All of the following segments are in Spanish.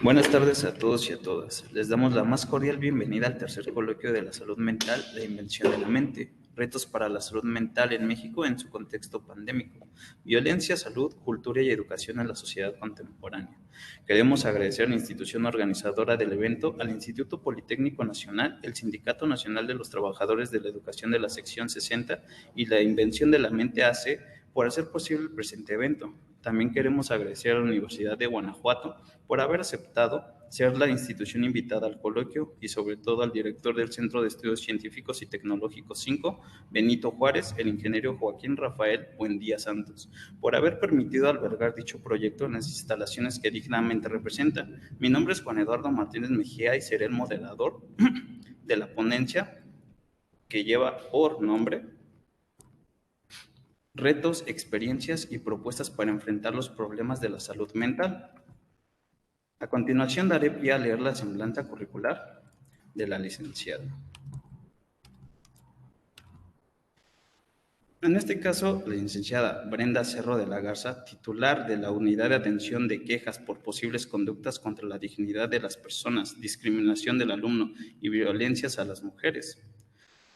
Buenas tardes a todos y a todas. Les damos la más cordial bienvenida al tercer coloquio de la salud mental, la invención de la mente, retos para la salud mental en México en su contexto pandémico, violencia, salud, cultura y educación en la sociedad contemporánea. Queremos agradecer a la institución organizadora del evento, al Instituto Politécnico Nacional, el Sindicato Nacional de los Trabajadores de la Educación de la Sección 60 y la Invención de la Mente AC por hacer posible el presente evento. También queremos agradecer a la Universidad de Guanajuato por haber aceptado ser la institución invitada al coloquio y sobre todo al director del Centro de Estudios Científicos y Tecnológicos 5, Benito Juárez, el ingeniero Joaquín Rafael Buendía Santos, por haber permitido albergar dicho proyecto en las instalaciones que dignamente representa. Mi nombre es Juan Eduardo Martínez Mejía y seré el moderador de la ponencia que lleva por nombre Retos, experiencias y propuestas para enfrentar los problemas de la salud mental. A continuación daré pie a leer la semblanza curricular de la licenciada. En este caso, la licenciada Brenda Cerro de la Garza, titular de la Unidad de Atención de Quejas por Posibles Conductas contra la Dignidad de las Personas, Discriminación del Alumno y Violencias a las Mujeres.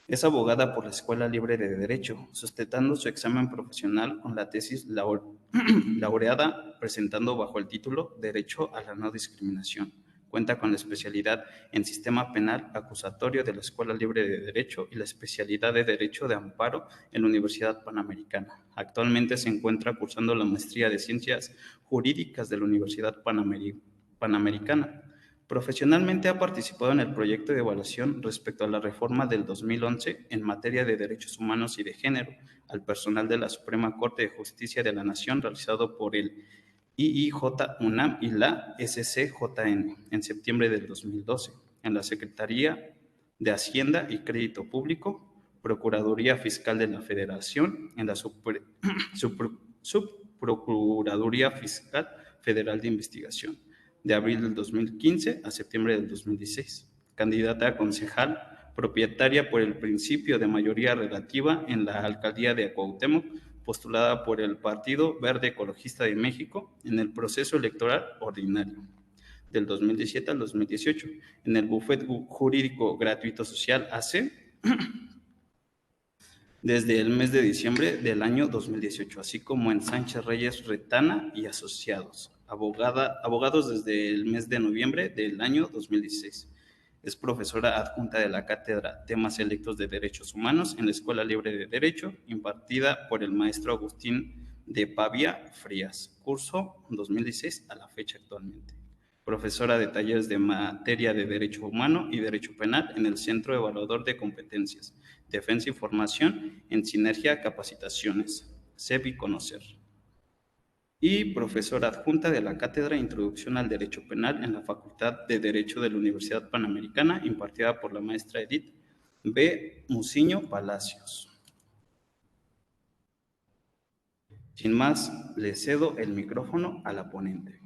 Es abogada por la Escuela Libre de Derecho, sustentando su examen profesional con la tesis laureada presentando bajo el título Derecho a la No Discriminación. Cuenta con la especialidad en Sistema Penal Acusatorio de la Escuela Libre de Derecho y la especialidad de Derecho de Amparo en la Universidad Panamericana. Actualmente se encuentra cursando la maestría de Ciencias Jurídicas de la Universidad Panamericana. Profesionalmente ha participado en el proyecto de evaluación respecto a la reforma del 2011 en materia de derechos humanos y de género al personal de la Suprema Corte de Justicia de la Nación realizado por el IIJ-UNAM y la SCJN en septiembre del 2012 en la Secretaría de Hacienda y Crédito Público, Procuraduría Fiscal de la Federación, en la Subprocuraduría Fiscal Federal de Investigación, de abril del 2015 a septiembre del 2016. Candidata a concejal, propietaria por el principio de mayoría relativa en la alcaldía de Cuauhtémoc, postulada por el Partido Verde Ecologista de México en el proceso electoral ordinario del 2017 al 2018, en el Bufete Jurídico Gratuito Social AC, desde el mes de diciembre del año 2018, así como en Sánchez Reyes Retana y Asociados, abogados desde el mes de noviembre del año 2016. Es profesora adjunta de la cátedra Temas Selectos de Derechos Humanos en la Escuela Libre de Derecho, impartida por el maestro Agustín de Pavía Frías, curso 2016 a la fecha actualmente. Profesora de talleres de materia de Derecho Humano y Derecho Penal en el Centro Evaluador de Competencias, Defensa y Formación en Sinergia Capacitaciones, SEB y Conocer. Y profesora adjunta de la Cátedra Introducción al Derecho Penal en la Facultad de Derecho de la Universidad Panamericana, impartida por la maestra Edith B. Muciño Palacios. Sin más, le cedo el micrófono a la ponente.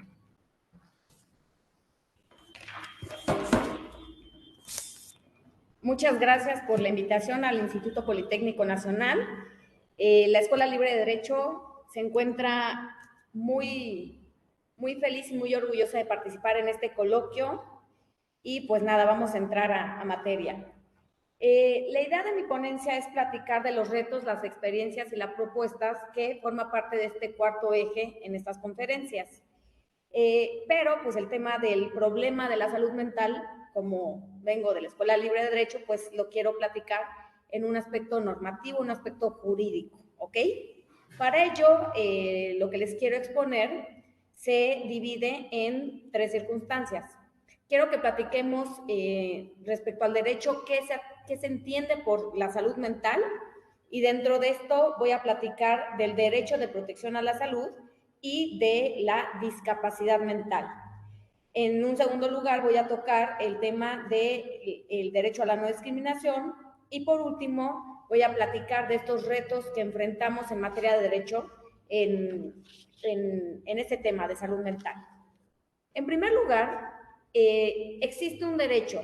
Muchas gracias por la invitación al Instituto Politécnico Nacional. La Escuela Libre de Derecho se encuentra muy feliz y muy orgullosa de participar en este coloquio y pues nada, vamos a entrar a materia. La idea de mi ponencia es platicar de los retos, las experiencias y las propuestas que forman parte de este cuarto eje en estas conferencias. Pero pues el tema del problema de la salud mental, como vengo de la Escuela Libre de Derecho, pues lo quiero platicar en un aspecto normativo, un aspecto jurídico, ¿ok? Para ello, lo que les quiero exponer se divide en tres circunstancias. Quiero que platiquemos respecto al derecho, qué se entiende por la salud mental, y dentro de esto voy a platicar del derecho de protección a la salud y de la discapacidad mental. En un segundo lugar voy a tocar el tema del derecho a la no discriminación y por último voy a platicar de estos retos que enfrentamos en materia de derecho en este tema de salud mental. En primer lugar, existe un derecho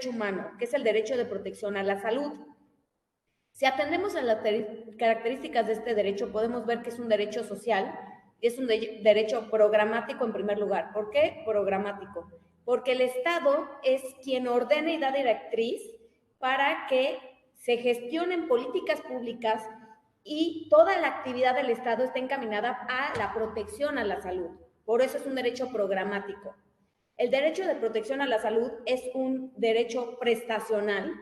humano, que es el derecho de protección a la salud. Si atendemos a las características de este derecho, podemos ver que es un derecho social y es un derecho programático en primer lugar. ¿Por qué programático? Porque el Estado es quien ordena y da directriz para que se gestionen políticas públicas y toda la actividad del Estado está encaminada a la protección a la salud. Por eso es un derecho programático. El derecho de protección a la salud es un derecho prestacional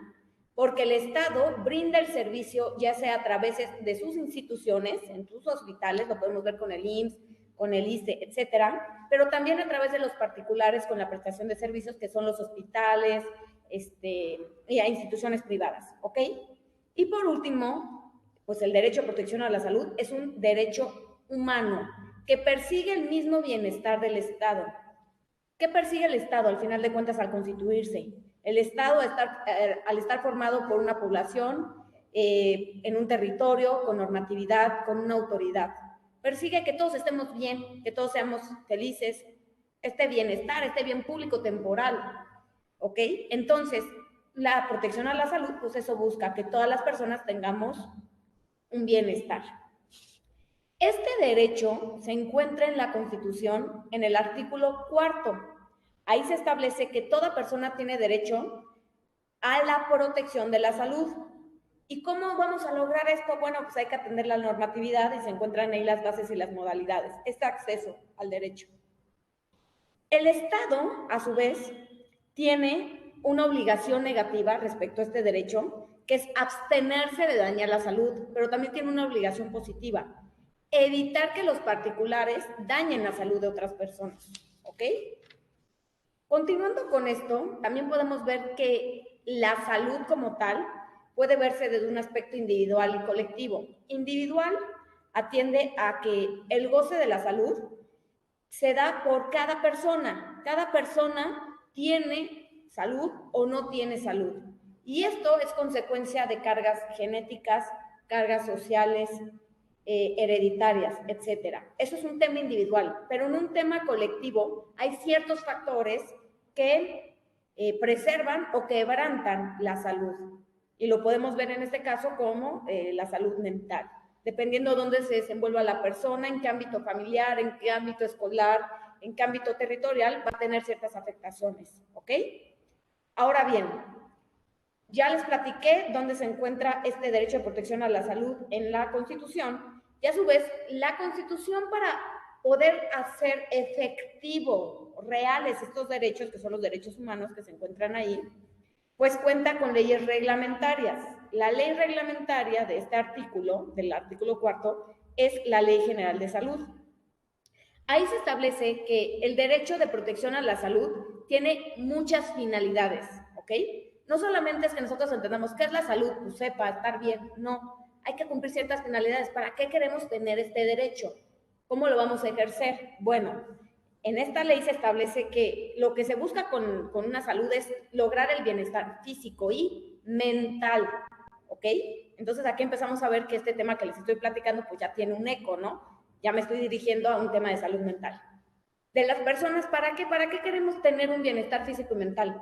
porque el Estado brinda el servicio ya sea a través de sus instituciones, en sus hospitales, lo podemos ver con el IMSS, con el ISSSTE, etcétera, pero también a través de los particulares con la prestación de servicios que son los hospitales y a instituciones privadas, ¿ok? Y por último, pues el derecho a protección a la salud es un derecho humano que persigue el mismo bienestar del Estado. ¿Qué persigue el Estado al final de cuentas al constituirse? El Estado al estar formado por una población en un territorio, con normatividad, con una autoridad. Persigue que todos estemos bien, que todos seamos felices, este bienestar, este bien público temporal, ¿ok? Entonces, la protección a la salud, pues eso busca que todas las personas tengamos un bienestar. Este derecho se encuentra en la Constitución en el artículo 4. Ahí se establece que toda persona tiene derecho a la protección de la salud. ¿Y cómo vamos a lograr esto? Bueno, pues hay que atender la normatividad y se encuentran ahí las bases y las modalidades. Este acceso al derecho. El Estado, a su vez, tiene una obligación negativa respecto a este derecho, que es abstenerse de dañar la salud, pero también tiene una obligación positiva, evitar que los particulares dañen la salud de otras personas, ¿ok? Continuando con esto, también podemos ver que la salud como tal puede verse desde un aspecto individual y colectivo. Individual atiende a que el goce de la salud se da por cada persona. Cada persona tiene salud o no tiene salud. Y esto es consecuencia de cargas genéticas, cargas sociales, hereditarias, etcétera. Eso es un tema individual, pero en un tema colectivo hay ciertos factores que preservan o quebrantan la salud. Y lo podemos ver en este caso como la salud mental. Dependiendo de dónde se desenvuelva la persona, en qué ámbito familiar, en qué ámbito escolar, en qué ámbito territorial, va a tener ciertas afectaciones, ¿ok? Ahora bien, ya les platiqué dónde se encuentra este derecho de protección a la salud en la Constitución, y a su vez, la Constitución para poder hacer efectivo, reales estos derechos, que son los derechos humanos que se encuentran ahí, pues cuenta con leyes reglamentarias. La ley reglamentaria de este artículo, del artículo 4, es la Ley General de Salud. Ahí se establece que el derecho de protección a la salud tiene muchas finalidades, ¿ok? No solamente es que nosotros entendamos qué es la salud, pues sepa, estar bien, no. Hay que cumplir ciertas finalidades. ¿Para qué queremos tener este derecho? ¿Cómo lo vamos a ejercer? Bueno, en esta ley se establece que lo que se busca con una salud es lograr el bienestar físico y mental, ¿ok? Entonces aquí empezamos a ver que este tema que les estoy platicando pues ya tiene un eco, ¿no? Ya me estoy dirigiendo a un tema de salud mental. De las personas, ¿para qué? ¿Para qué queremos tener un bienestar físico y mental?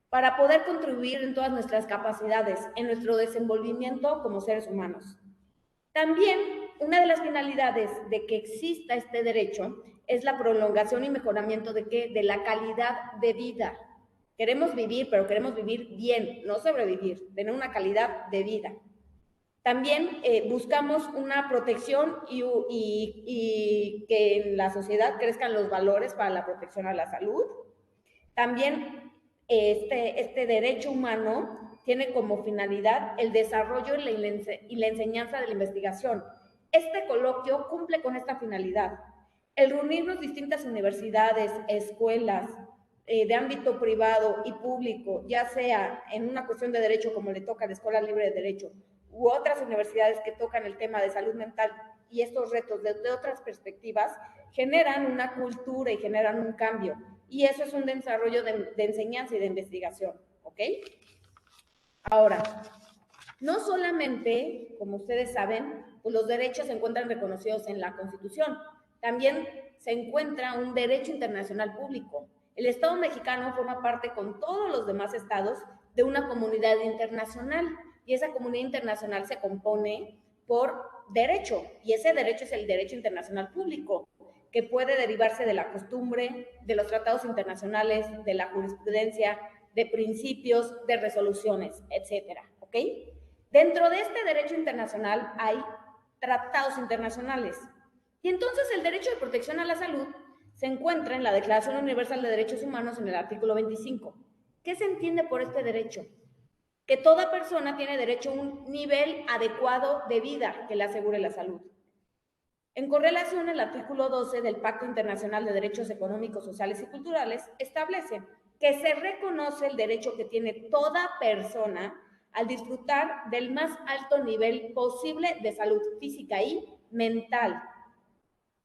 Para poder contribuir en todas nuestras capacidades, en nuestro desenvolvimiento como seres humanos. También, una de las finalidades de que exista este derecho es la prolongación y mejoramiento de ¿qué? De la calidad de vida. Queremos vivir, pero queremos vivir bien, no sobrevivir, tener una calidad de vida. También buscamos una protección y que en la sociedad crezcan los valores para la protección a la salud. También este derecho humano tiene como finalidad el desarrollo y la enseñanza de la investigación. Este coloquio cumple con esta finalidad. El reunirnos distintas universidades, escuelas, de ámbito privado y público, ya sea en una cuestión de derecho como le toca a la Escuela Libre de Derecho, u otras universidades que tocan el tema de salud mental y estos retos desde otras perspectivas, generan una cultura y generan un cambio. Y eso es un desarrollo de enseñanza y de investigación, ¿ok? Ahora, no solamente, como ustedes saben, pues los derechos se encuentran reconocidos en la Constitución, también se encuentra un derecho internacional público. El Estado mexicano forma parte con todos los demás estados de una comunidad internacional y esa comunidad internacional se compone por derecho y ese derecho es el derecho internacional público. que puede derivarse de la costumbre, de los tratados internacionales, de la jurisprudencia, de principios, de resoluciones, etcétera, ¿ok? Dentro de este derecho internacional hay tratados internacionales. Y entonces el derecho de protección a la salud se encuentra en la Declaración Universal de Derechos Humanos en el artículo 25. ¿Qué se entiende por este derecho? Que toda persona tiene derecho a un nivel adecuado de vida que le asegure la salud. En correlación, el artículo 12 del Pacto Internacional de Derechos Económicos, Sociales y Culturales establece que se reconoce el derecho que tiene toda persona al disfrutar del más alto nivel posible de salud física y mental.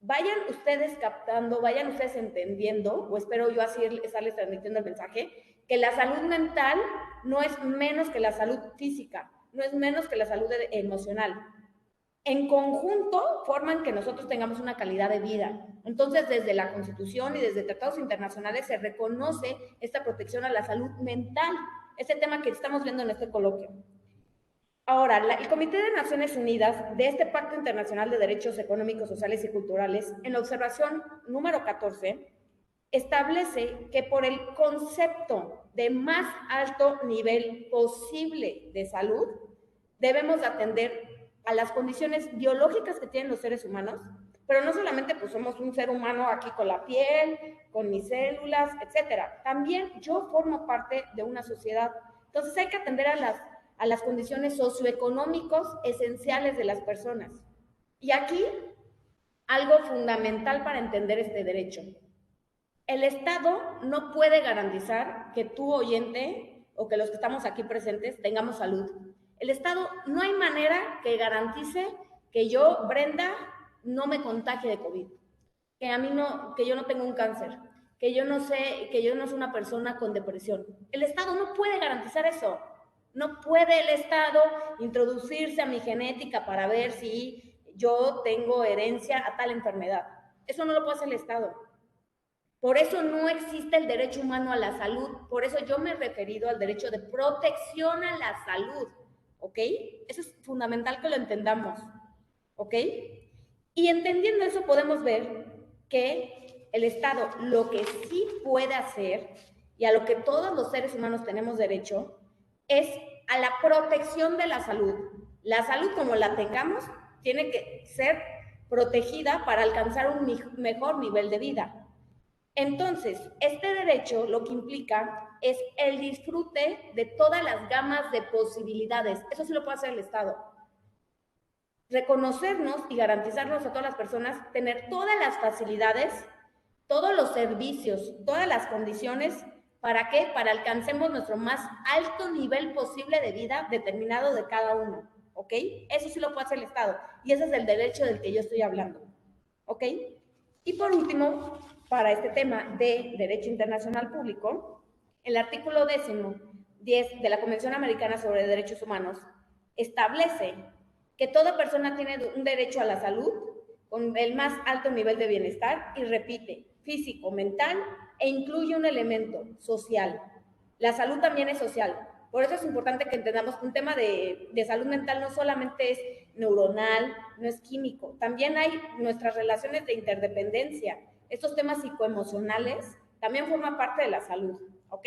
Vayan ustedes captando, vayan ustedes entendiendo, o espero yo así estarles transmitiendo el mensaje, que la salud mental no es menos que la salud física, no es menos que la salud emocional. En conjunto forman que nosotros tengamos una calidad de vida. Entonces, desde la Constitución y desde tratados internacionales se reconoce esta protección a la salud mental, este tema que estamos viendo en este coloquio. Ahora, el Comité de Naciones Unidas de este Pacto Internacional de Derechos Económicos, Sociales y Culturales, en la observación número 14, establece que por el concepto de más alto nivel posible de salud, debemos atender a las condiciones biológicas que tienen los seres humanos, pero no solamente pues somos un ser humano aquí con la piel, con mis células, etcétera. También yo formo parte de una sociedad. Entonces hay que atender a las condiciones socioeconómicas esenciales de las personas. Y aquí, algo fundamental para entender este derecho. El Estado no puede garantizar que tú, oyente, o que los que estamos aquí presentes, tengamos salud. El Estado no hay manera que garantice que yo, Brenda, no me contagie de COVID, que yo no tengo un cáncer, que yo no soy una persona con depresión. El Estado no puede garantizar eso. No puede el Estado introducirse a mi genética para ver si yo tengo herencia a tal enfermedad. Eso no lo puede hacer el Estado. Por eso no existe el derecho humano a la salud. Por eso yo me he referido al derecho de protección a la salud. ¿Ok? Eso es fundamental que lo entendamos. ¿Ok? Y entendiendo eso podemos ver que el Estado lo que sí puede hacer y a lo que todos los seres humanos tenemos derecho es a la protección de la salud. La salud como la tengamos tiene que ser protegida para alcanzar un mejor nivel de vida. Entonces, este derecho lo que implica es el disfrute de todas las gamas de posibilidades. Eso sí lo puede hacer el Estado. Reconocernos y garantizarnos a todas las personas, tener todas las facilidades, todos los servicios, todas las condiciones, ¿para qué? Para alcancemos nuestro más alto nivel posible de vida determinado de cada uno, ¿ok? Eso sí lo puede hacer el Estado y ese es el derecho del que yo estoy hablando, ¿ok? Y por último, para este tema de Derecho Internacional Público, el artículo 10 de la Convención Americana sobre Derechos Humanos establece que toda persona tiene un derecho a la salud con el más alto nivel de bienestar y repite, físico, mental e incluye un elemento social. La salud también es social. Por eso es importante que entendamos que un tema de salud mental no solamente es neuronal, no es químico, también hay nuestras relaciones de interdependencia. Estos temas psicoemocionales también forman parte de la salud, ¿ok?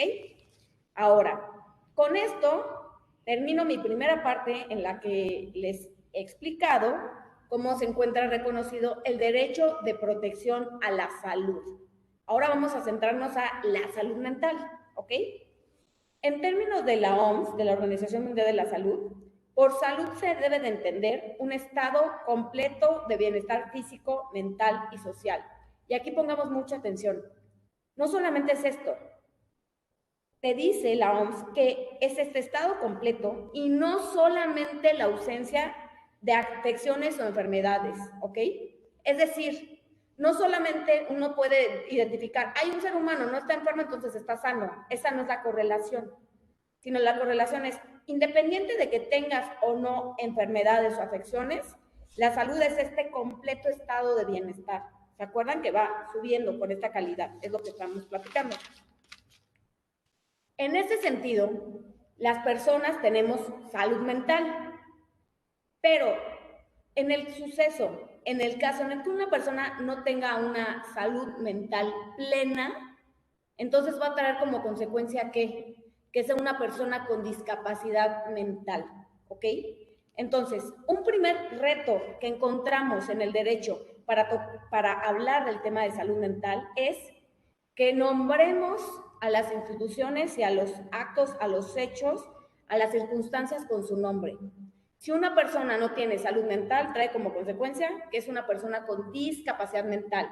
Ahora, con esto termino mi primera parte en la que les he explicado cómo se encuentra reconocido el derecho de protección a la salud. Ahora vamos a centrarnos a la salud mental, ¿ok? En términos de la OMS, de la Organización Mundial de la Salud, por salud se debe de entender un estado completo de bienestar físico, mental y social. Y aquí pongamos mucha atención. No solamente es esto, te dice la OMS que es este estado completo y no solamente la ausencia de afecciones o enfermedades, ¿ok? Es decir, no solamente uno puede identificar, hay un ser humano, no está enfermo, entonces está sano. Esa no es la correlación, sino la correlación es, independiente de que tengas o no enfermedades o afecciones, la salud es este completo estado de bienestar. ¿Se acuerdan que va subiendo con esta calidad? Es lo que estamos platicando. En ese sentido, las personas tenemos salud mental, pero En el suceso, en el caso en el que una persona no tenga una salud mental plena, entonces va a traer como consecuencia que sea una persona con discapacidad mental, ¿ok? Entonces, un primer reto que encontramos en el derecho para hablar del tema de salud mental es que nombremos a las instituciones y a los actos, a los hechos, a las circunstancias con su nombre. Si una persona no tiene salud mental, trae como consecuencia que es una persona con discapacidad mental.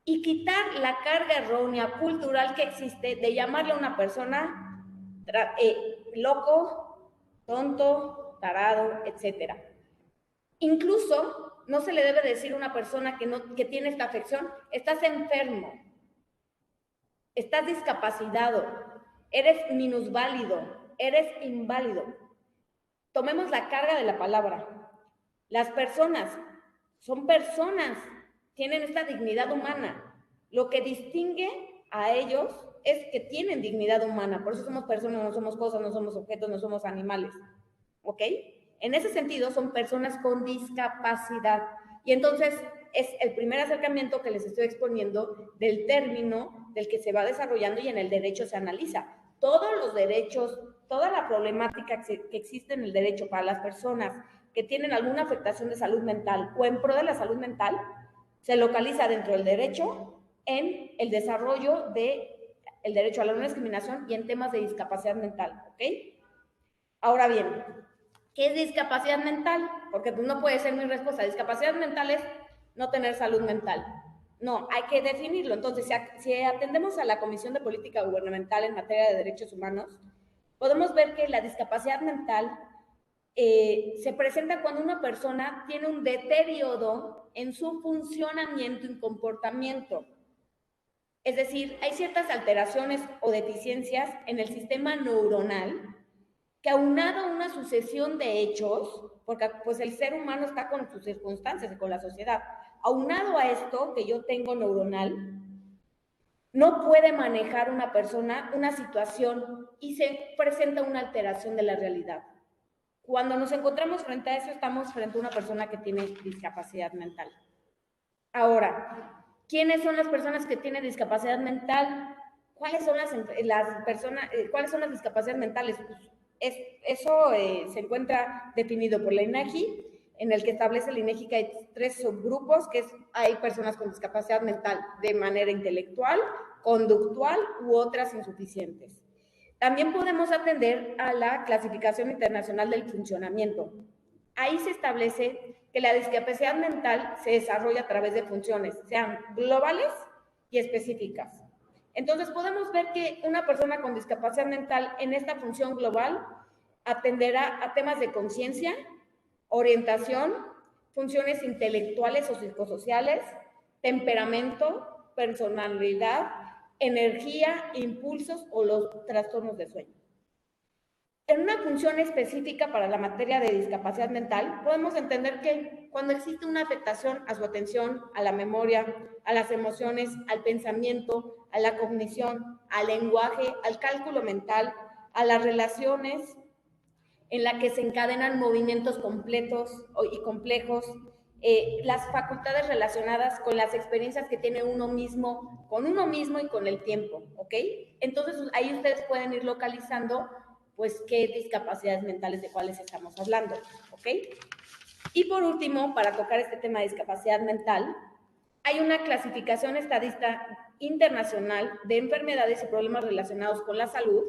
Y quitar la carga errónea cultural que existe de llamarle a una persona loco, tonto, tarado, etc. Incluso no se le debe decir a una persona que tiene esta afección, estás enfermo, estás discapacitado, eres minusválido, eres inválido. Tomemos la carga de la palabra. Las personas son personas, tienen esta dignidad humana. Lo que distingue a ellos es que tienen dignidad humana. Por eso somos personas, no somos cosas, no somos objetos, no somos animales. ¿Ok? En ese sentido, son personas con discapacidad. Y entonces es el primer acercamiento que les estoy exponiendo del término del que se va desarrollando y en el derecho se analiza. Todos los derechos, toda la problemática que existe en el derecho para las personas que tienen alguna afectación de salud mental o en pro de la salud mental, se localiza dentro del derecho en el desarrollo del derecho a la no discriminación y en temas de discapacidad mental, ¿ok? Ahora bien, ¿qué es discapacidad mental? Porque pues, no puede ser mi respuesta. Discapacidad mental es no tener salud mental. No, hay que definirlo. Entonces, si atendemos a la Comisión de Política Gubernamental en materia de derechos humanos, podemos ver que la discapacidad mental se presenta cuando una persona tiene un deterioro en su funcionamiento y comportamiento. Es decir, hay ciertas alteraciones o deficiencias en el sistema neuronal que aunado a una sucesión de hechos, porque pues el ser humano está con sus circunstancias y con la sociedad, aunado a esto que yo tengo neuronal, no puede manejar una persona una situación y se presenta una alteración de la realidad. Cuando nos encontramos frente a eso, estamos frente a una persona que tiene discapacidad mental. Ahora, ¿quiénes son las personas que tienen discapacidad mental? ¿Cuáles son cuáles son las discapacidades mentales? Pues eso se encuentra definido por la INEGI, en el que establece la INEGI que hay 3 subgrupos, que hay personas con discapacidad mental de manera intelectual, conductual u otras insuficientes. También podemos atender a la clasificación internacional del funcionamiento. Ahí se establece que la discapacidad mental se desarrolla a través de funciones, sean globales y específicas. Entonces podemos ver que una persona con discapacidad mental en esta función global atenderá a temas de conciencia, orientación, funciones intelectuales o psicosociales, temperamento, personalidad, energía, impulsos o los trastornos de sueño. En una función específica para la materia de discapacidad mental, podemos entender que cuando existe una afectación a su atención, a la memoria, a las emociones, al pensamiento, a la cognición, al lenguaje, al cálculo mental, a las relaciones, en la que se encadenan movimientos completos y complejos, las facultades relacionadas con las experiencias que tiene uno mismo, con uno mismo y con el tiempo, ¿ok? Entonces ahí ustedes pueden ir localizando pues qué discapacidades mentales de cuáles estamos hablando, ¿ok? Y por último, para tocar este tema de discapacidad mental, hay una clasificación estadística internacional de enfermedades y problemas relacionados con la salud,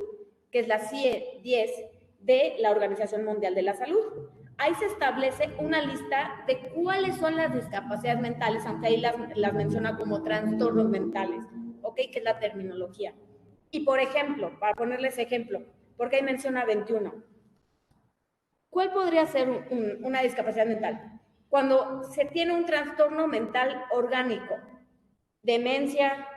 que es la CIE 10 de la Organización Mundial de la Salud. Ahí se establece una lista de cuáles son las discapacidades mentales, aunque ahí las menciona como trastornos mentales, ¿ok? Que es la terminología. Y por ejemplo, para ponerles ejemplo, porque ahí menciona 21. ¿Cuál podría ser una discapacidad mental? Cuando se tiene un trastorno mental orgánico, demencia,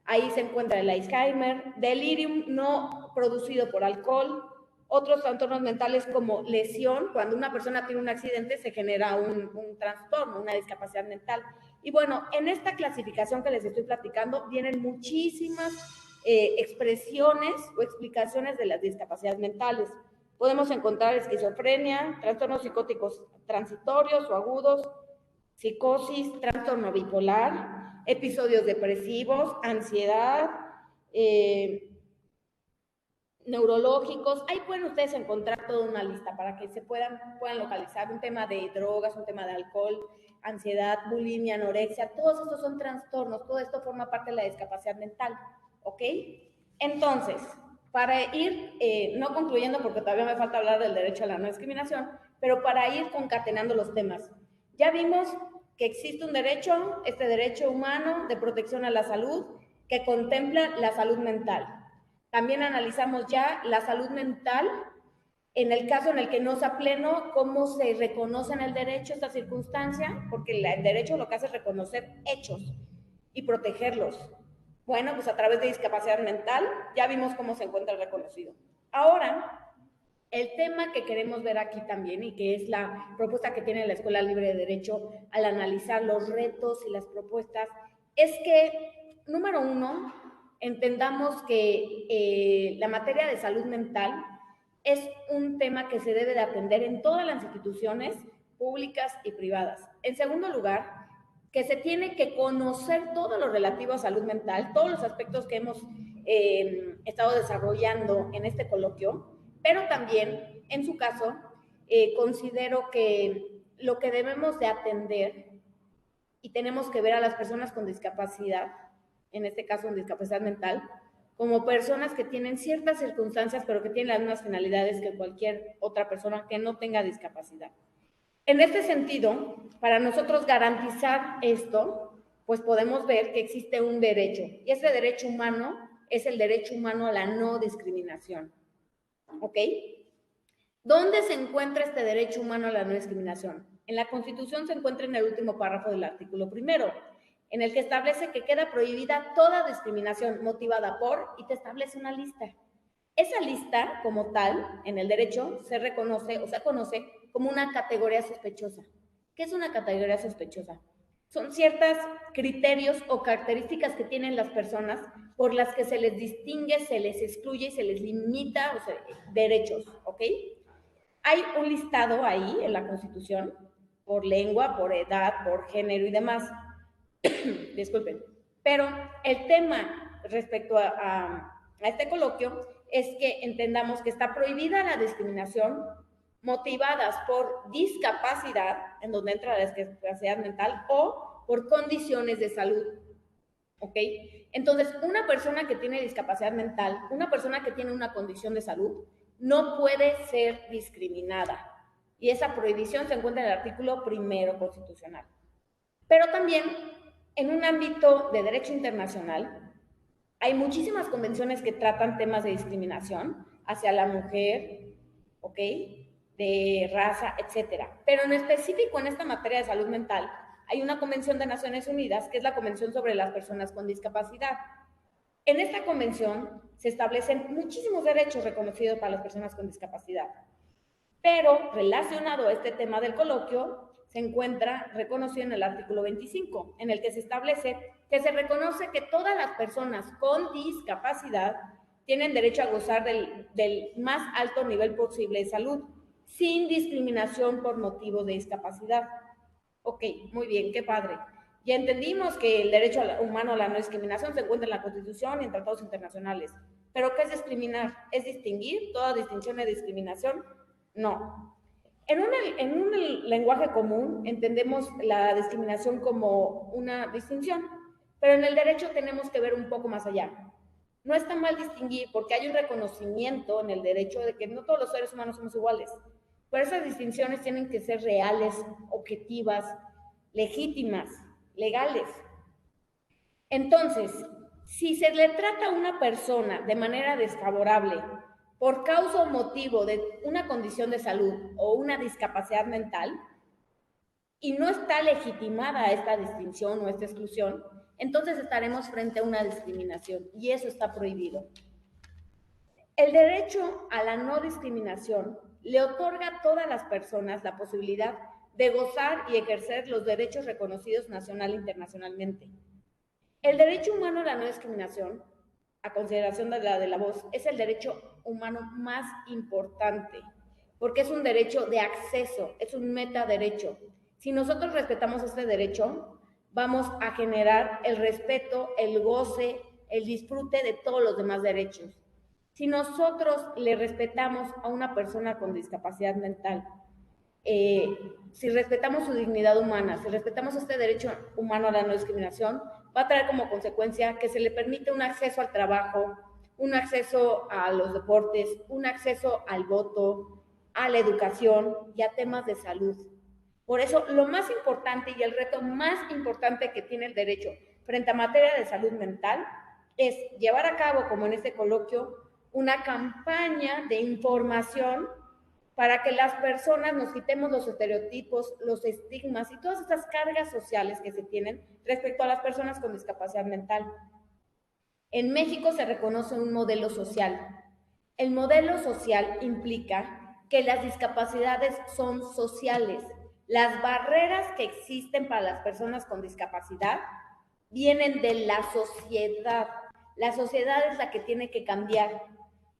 ahí se encuentra el Alzheimer, delirium no producido por alcohol, otros trastornos mentales como lesión, cuando una persona tiene un accidente se genera un trastorno, una discapacidad mental. Y bueno, en esta clasificación que les estoy platicando vienen muchísimas expresiones o explicaciones de las discapacidades mentales. Podemos encontrar esquizofrenia, trastornos psicóticos transitorios o agudos, psicosis, trastorno bipolar, episodios depresivos, ansiedad, neurológicos. Ahí pueden ustedes encontrar toda una lista para que se puedan localizar un tema de drogas, un tema de alcohol, ansiedad, bulimia, anorexia. Todos estos son trastornos, todo esto forma parte de la discapacidad mental, ¿ok? Entonces, para ir, no concluyendo porque todavía me falta hablar del derecho a la no discriminación, pero para ir concatenando los temas. Ya vimos que existe un derecho, este derecho humano de protección a la salud, que contempla la salud mental. También analizamos ya la salud mental, en el caso en el que no sea pleno, cómo se reconoce en el derecho esta circunstancia, porque el derecho lo que hace es reconocer hechos y protegerlos. Bueno, pues a través de discapacidad mental ya vimos cómo se encuentra reconocido. Ahora, el tema que queremos ver aquí también, y que es la propuesta que tiene la Escuela Libre de Derecho al analizar los retos y las propuestas, es que, número uno, entendamos que la materia de salud mental es un tema que se debe de atender en todas las instituciones públicas y privadas. En segundo lugar, que se tiene que conocer todo lo relativo a salud mental, todos los aspectos que hemos estado desarrollando en este coloquio, pero también, en su caso, considero que lo que debemos de atender y tenemos que ver a las personas con discapacidad, en este caso en discapacidad mental, como personas que tienen ciertas circunstancias, pero que tienen las mismas finalidades que cualquier otra persona que no tenga discapacidad. En este sentido, para nosotros garantizar esto, pues podemos ver que existe un derecho, y ese derecho humano es el derecho humano a la no discriminación. ¿Ok? ¿Dónde se encuentra este derecho humano a la no discriminación? En la Constitución se encuentra en el último párrafo del artículo 1, en el que establece que queda prohibida toda discriminación motivada por, y te establece una lista. Esa lista, como tal, en el derecho, se reconoce o se conoce como una categoría sospechosa. ¿Qué es una categoría sospechosa? Son ciertos criterios o características que tienen las personas por las que se les distingue, se les excluye y se les limita, o sea, derechos, ¿ok? Hay un listado ahí en la Constitución, por lengua, por edad, por género y demás. Disculpen. Pero el tema respecto a este coloquio es que entendamos que está prohibida la discriminación motivadas por discapacidad, en donde entra la discapacidad mental, o por condiciones de salud. ¿Ok? Entonces, una persona que tiene discapacidad mental, una persona que tiene una condición de salud, no puede ser discriminada. Y esa prohibición se encuentra en el artículo 1 constitucional. Pero también, en un ámbito de derecho internacional, hay muchísimas convenciones que tratan temas de discriminación hacia la mujer, ¿ok? De raza, etcétera. Pero en específico en esta materia de salud mental, hay una convención de Naciones Unidas, que es la Convención sobre las Personas con Discapacidad. En esta convención se establecen muchísimos derechos reconocidos para las personas con discapacidad. Pero relacionado a este tema del coloquio, se encuentra reconocido en el artículo 25, en el que se establece que se reconoce que todas las personas con discapacidad tienen derecho a gozar del más alto nivel posible de salud, sin discriminación por motivo de discapacidad. Ok, muy bien, qué padre. Ya entendimos que el derecho humano a la no discriminación se encuentra en la Constitución y en tratados internacionales. ¿Pero qué es discriminar? ¿Es distinguir? ¿Toda distinción es discriminación? No. En un lenguaje común entendemos la discriminación como una distinción, pero en el derecho tenemos que ver un poco más allá. No está mal distinguir porque hay un reconocimiento en el derecho de que no todos los seres humanos somos iguales, pero esas distinciones tienen que ser reales, objetivas, legítimas, legales. Entonces, si se le trata a una persona de manera desfavorable por causa o motivo de una condición de salud o una discapacidad mental, y no está legitimada esta distinción o esta exclusión, entonces estaremos frente a una discriminación y eso está prohibido. El derecho a la no discriminación le otorga a todas las personas la posibilidad de gozar y ejercer los derechos reconocidos nacional e internacionalmente. El derecho humano a la no discriminación a consideración de la voz, es el derecho humano más importante, porque es un derecho de acceso, es un metaderecho. Si nosotros respetamos este derecho, vamos a generar el respeto, el goce, el disfrute de todos los demás derechos. Si nosotros le respetamos a una persona con discapacidad mental, si respetamos su dignidad humana, si respetamos este derecho humano a la no discriminación, va a traer como consecuencia que se le permite un acceso al trabajo, un acceso a los deportes, un acceso al voto, a la educación y a temas de salud. Por eso, lo más importante y el reto más importante que tiene el derecho frente a materia de salud mental es llevar a cabo, como en este coloquio, una campaña de información para que las personas nos quitemos los estereotipos, los estigmas y todas estas cargas sociales que se tienen respecto a las personas con discapacidad mental. En México se reconoce un modelo social. El modelo social implica que las discapacidades son sociales. Las barreras que existen para las personas con discapacidad vienen de la sociedad. La sociedad es la que tiene que cambiar.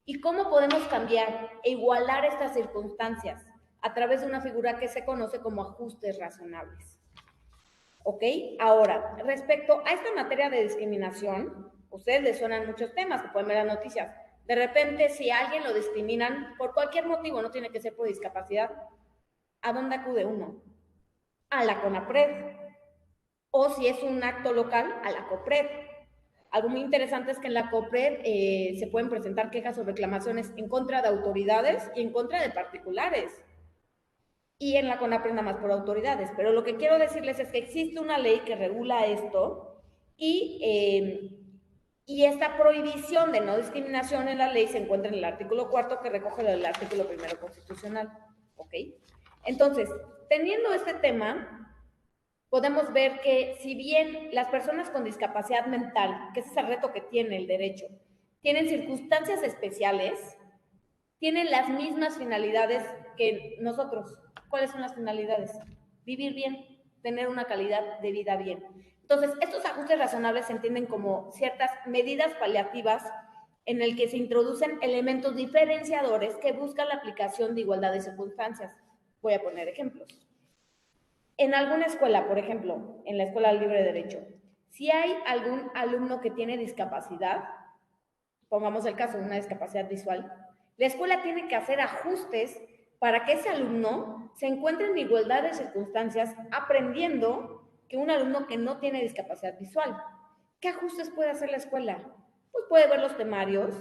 ¿Y cómo podemos cambiar e igualar estas circunstancias? A través de una figura que se conoce como ajustes razonables. ¿Ok? Ahora, respecto a esta materia de discriminación, ustedes les suenan muchos temas que pueden ver en las noticias. De repente, si a alguien lo discriminan por cualquier motivo, no tiene que ser por discapacidad, ¿a dónde acude uno? A la CONAPRED. O si es un acto local, a la COPRED. Algo muy interesante es que en la COPRED se pueden presentar quejas o reclamaciones en contra de autoridades y en contra de particulares. Y en la CONAPRED nada más por autoridades. Pero lo que quiero decirles es que existe una ley que regula esto y esta prohibición de no discriminación en la ley se encuentra en el artículo 4 que recoge lo del artículo 1 constitucional. ¿Ok? Entonces, teniendo este tema, podemos ver que si bien las personas con discapacidad mental, que ese es el reto que tiene el derecho, tienen circunstancias especiales, tienen las mismas finalidades que nosotros. ¿Cuáles son las finalidades? Vivir bien, tener una calidad de vida bien. Entonces, estos ajustes razonables se entienden como ciertas medidas paliativas en el que se introducen elementos diferenciadores que buscan la aplicación de igualdad de circunstancias. Voy a poner ejemplos. En alguna escuela, por ejemplo, en la Escuela Libre de Derecho, si hay algún alumno que tiene discapacidad, pongamos el caso de una discapacidad visual, la escuela tiene que hacer ajustes para que ese alumno se encuentre en igualdad de circunstancias aprendiendo que un alumno que no tiene discapacidad visual. ¿Qué ajustes puede hacer la escuela? Pues puede ver los temarios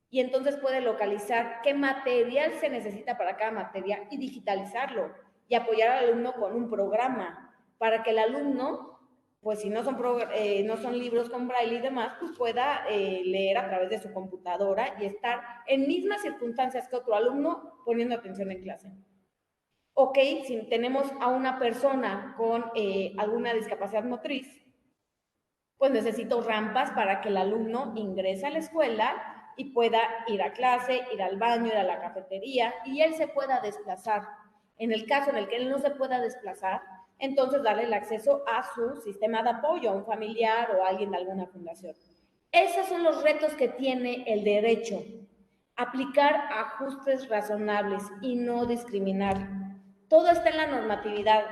y entonces puede localizar qué material se necesita para cada materia y digitalizarlo y apoyar al alumno con un programa para que el alumno, pues si no son libros con braille y demás, pues pueda leer a través de su computadora y estar en mismas circunstancias que otro alumno poniendo atención en clase. Ok, si tenemos a una persona con alguna discapacidad motriz, pues necesito rampas para que el alumno ingrese a la escuela y pueda ir a clase, ir al baño, ir a la cafetería y él se pueda desplazar. En el caso en el que él no se pueda desplazar, entonces darle el acceso a su sistema de apoyo, a un familiar o a alguien de alguna fundación. Esos son los retos que tiene el derecho. Aplicar ajustes razonables y no discriminar. Todo está en la normatividad.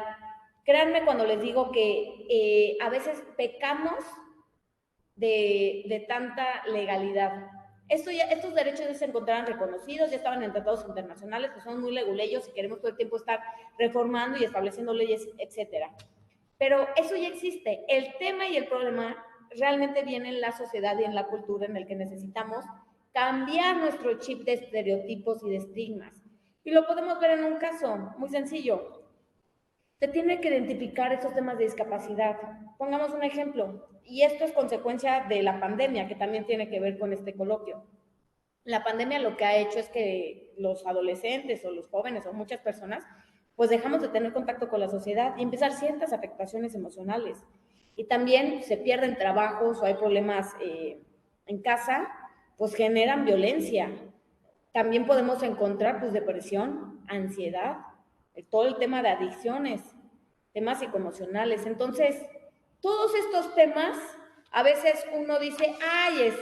Créanme cuando les digo que a veces pecamos de tanta legalidad. Estos derechos ya se encontraban reconocidos, ya estaban en tratados internacionales, que son muy leguleyos y queremos todo el tiempo estar reformando y estableciendo leyes, etcétera. Pero eso ya existe. El tema y el problema realmente viene en la sociedad y en la cultura en el que necesitamos cambiar nuestro chip de estereotipos y de estigmas. Y lo podemos ver en un caso muy sencillo. Se tiene que identificar estos temas de discapacidad. Pongamos un ejemplo, y esto es consecuencia de la pandemia, que también tiene que ver con este coloquio. La pandemia lo que ha hecho es que los adolescentes o los jóvenes o muchas personas, pues dejamos de tener contacto con la sociedad y empezar ciertas afectaciones emocionales. Y también se pierden trabajos o hay problemas en casa, pues generan violencia. También podemos encontrar pues depresión, ansiedad, todo el tema de adicciones, temas psicoemocionales. Entonces, todos estos temas A veces uno dice, ay,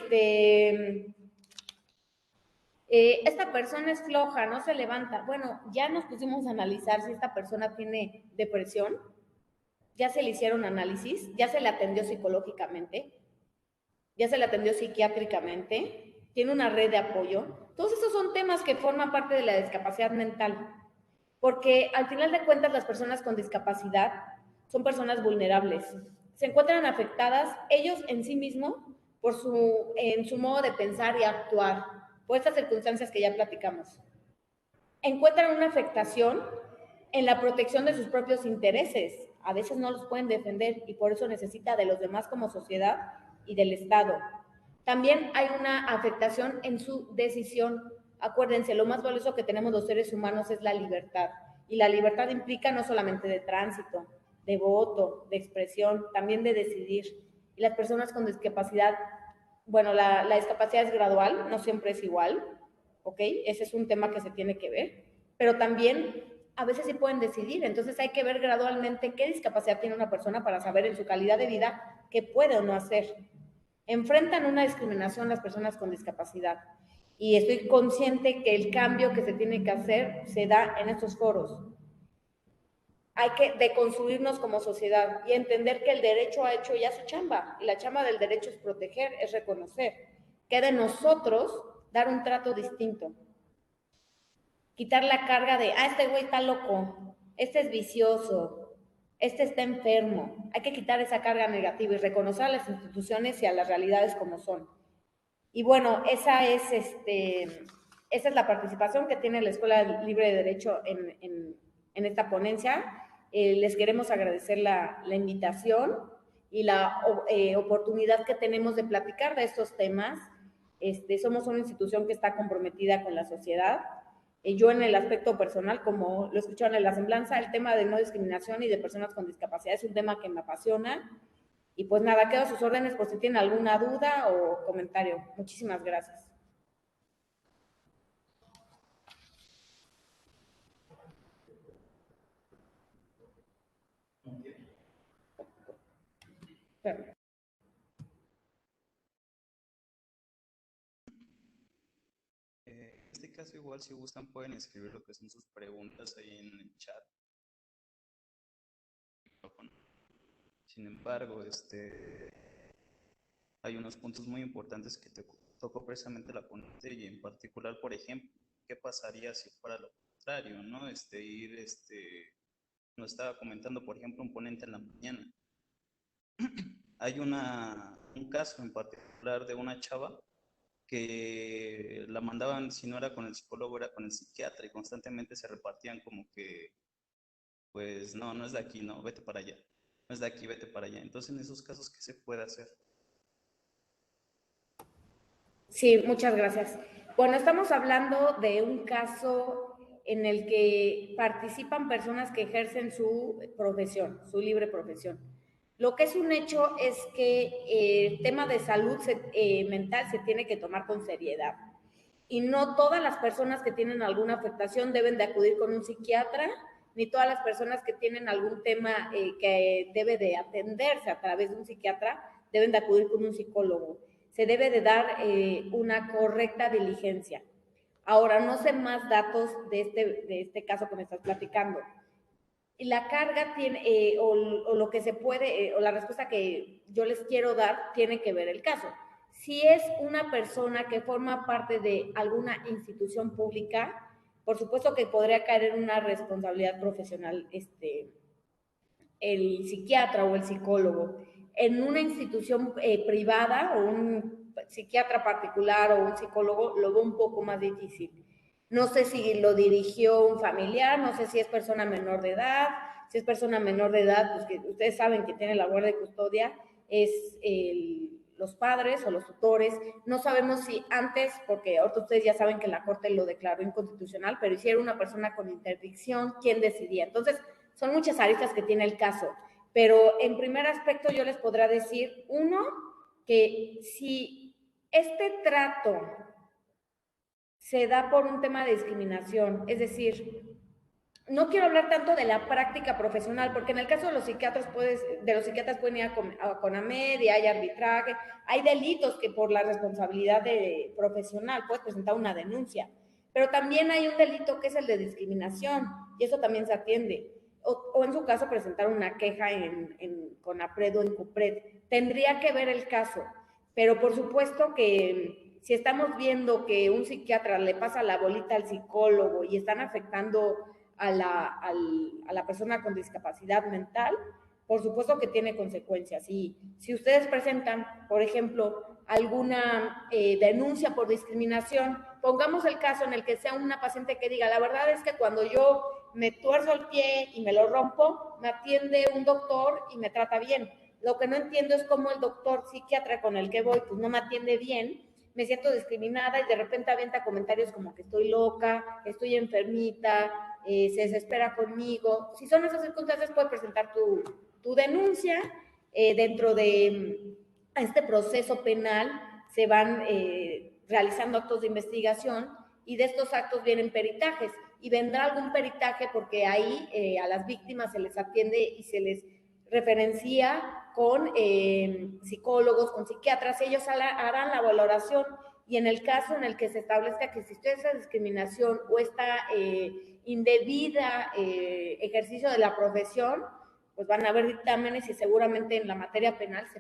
esta persona es floja, no se levanta. Bueno, ya nos pusimos a analizar si esta persona tiene depresión, ya se le hicieron análisis, ya se le atendió psicológicamente, ya se le atendió psiquiátricamente, tiene una red de apoyo. Todos esos son temas que forman parte de la discapacidad mental, porque al final de cuentas las personas con discapacidad son personas vulnerables. Se encuentran afectadas ellos en sí mismos en su modo de pensar y actuar, por estas circunstancias que ya platicamos. Encuentran una afectación en la protección de sus propios intereses. A veces no los pueden defender y por eso necesita de los demás como sociedad y del Estado. También hay una afectación en su decisión. Acuérdense, lo más valioso que tenemos los seres humanos es la libertad. Y la libertad implica no solamente de tránsito, de voto, de expresión, también de decidir. Y las personas con discapacidad, bueno, la discapacidad es gradual, no siempre es igual, ¿ok? Ese es un tema que se tiene que ver. Pero también a veces sí pueden decidir, entonces hay que ver gradualmente qué discapacidad tiene una persona para saber en su calidad de vida qué puede o no hacer. Enfrentan una discriminación las personas con discapacidad y estoy consciente que el cambio que se tiene que hacer se da en estos foros. Hay que deconstruirnos como sociedad y entender que el derecho ha hecho ya su chamba y la chamba del derecho es proteger, es reconocer. Queda de nosotros dar un trato distinto. Quitar la carga de, este güey está loco, este es vicioso, este está enfermo. Hay que quitar esa carga negativa y reconocer a las instituciones y a las realidades como son. Y bueno, esa es la participación que tiene la Escuela Libre de Derecho en esta ponencia. Les queremos agradecer la invitación y la oportunidad que tenemos de platicar de estos temas. Somos una institución que está comprometida con la sociedad. Yo en el aspecto personal, como lo escucharon en la semblanza, el tema de no discriminación y de personas con discapacidad es un tema que me apasiona. Y pues nada, quedo a sus órdenes por si tienen alguna duda o comentario. Muchísimas gracias. En este caso, igual si gustan pueden escribir lo que son sus preguntas ahí en el chat. Sin embargo, hay unos puntos muy importantes que tocó precisamente la ponente y en particular, por ejemplo, ¿qué pasaría si fuera lo contrario, no? Nos estaba comentando, por ejemplo, un ponente en la mañana. Hay un caso en particular de una chava que la mandaban, si no era con el psicólogo, era con el psiquiatra y constantemente se repartían como que, pues no, no es de aquí, no, vete para allá, no es de aquí, vete para allá. Entonces, en esos casos, ¿qué se puede hacer? Sí, muchas gracias. Bueno, estamos hablando de un caso en el que participan personas que ejercen su profesión, su libre profesión. Lo que es un hecho es que el tema de salud mental se tiene que tomar con seriedad. Y no todas las personas que tienen alguna afectación deben de acudir con un psiquiatra, ni todas las personas que tienen algún tema que debe de atenderse a través de un psiquiatra deben de acudir con un psicólogo. Se debe de dar una correcta diligencia. Ahora, no sé más datos de este caso que me estás platicando. Y la carga tiene, o lo que se puede, o la respuesta que yo les quiero dar, tiene que ver el caso. Si es una persona que forma parte de alguna institución pública, por supuesto que podría caer en una responsabilidad profesional el psiquiatra o el psicólogo. En una institución privada o un psiquiatra particular o un psicólogo lo veo un poco más difícil. No sé si lo dirigió un familiar, no sé si es persona menor de edad. Si es persona menor de edad, pues que ustedes saben que tiene la guardia de custodia, es los padres o los tutores. No sabemos si antes, porque ahorita ustedes ya saben que la Corte lo declaró inconstitucional, pero si era una persona con interdicción, ¿quién decidía? Entonces, son muchas aristas que tiene el caso. Pero en primer aspecto yo les podrá decir, uno, que si este trato se da por un tema de discriminación, es decir, no quiero hablar tanto de la práctica profesional, porque en el caso de los psiquiatras pueden ir a CONAMED y hay arbitraje, hay delitos que por la responsabilidad profesional puedes presentar una denuncia, pero también hay un delito que es el de discriminación, y eso también se atiende. O en su caso presentar una queja en CONAPRED o en CUPRED. Tendría que ver el caso, pero por supuesto que si estamos viendo que un psiquiatra le pasa la bolita al psicólogo y están afectando a la persona con discapacidad mental, por supuesto que tiene consecuencias. Y si ustedes presentan, por ejemplo, alguna denuncia por discriminación, pongamos el caso en el que sea una paciente que diga, la verdad es que cuando yo me tuerzo el pie y me lo rompo, me atiende un doctor y me trata bien. Lo que no entiendo es cómo el doctor psiquiatra con el que voy, pues no me atiende bien, me siento discriminada y de repente avienta comentarios como que estoy loca, estoy enfermita, se desespera conmigo. Si son esas circunstancias, puedes presentar tu denuncia. Dentro de este proceso penal se van realizando actos de investigación y de estos actos vienen peritajes y vendrá algún peritaje porque ahí a las víctimas se les atiende y se les referencia con psicólogos, con psiquiatras, ellos harán la valoración y en el caso en el que se establezca que existió esa discriminación o esta indebida ejercicio de la profesión, pues van a haber dictámenes y seguramente en la materia penal se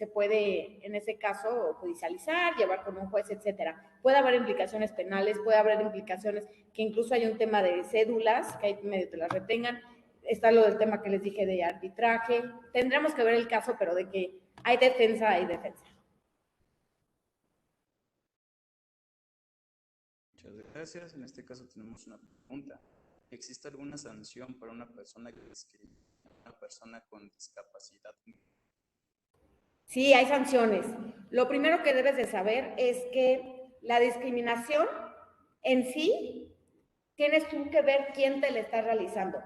puede en ese caso judicializar, llevar con un juez, etcétera. Puede haber implicaciones penales, puede haber implicaciones que incluso hay un tema de cédulas, que hay medio que las retengan, está lo del tema que les dije de arbitraje, tendremos que ver el caso, pero de que hay defensa, hay defensa. Muchas gracias. En este caso tenemos una pregunta. ¿Existe alguna sanción para una persona que discrimina a una persona con discapacidad? Sí, hay sanciones. Lo primero que debes de saber es que la discriminación en sí tienes tú que ver quién te la está realizando.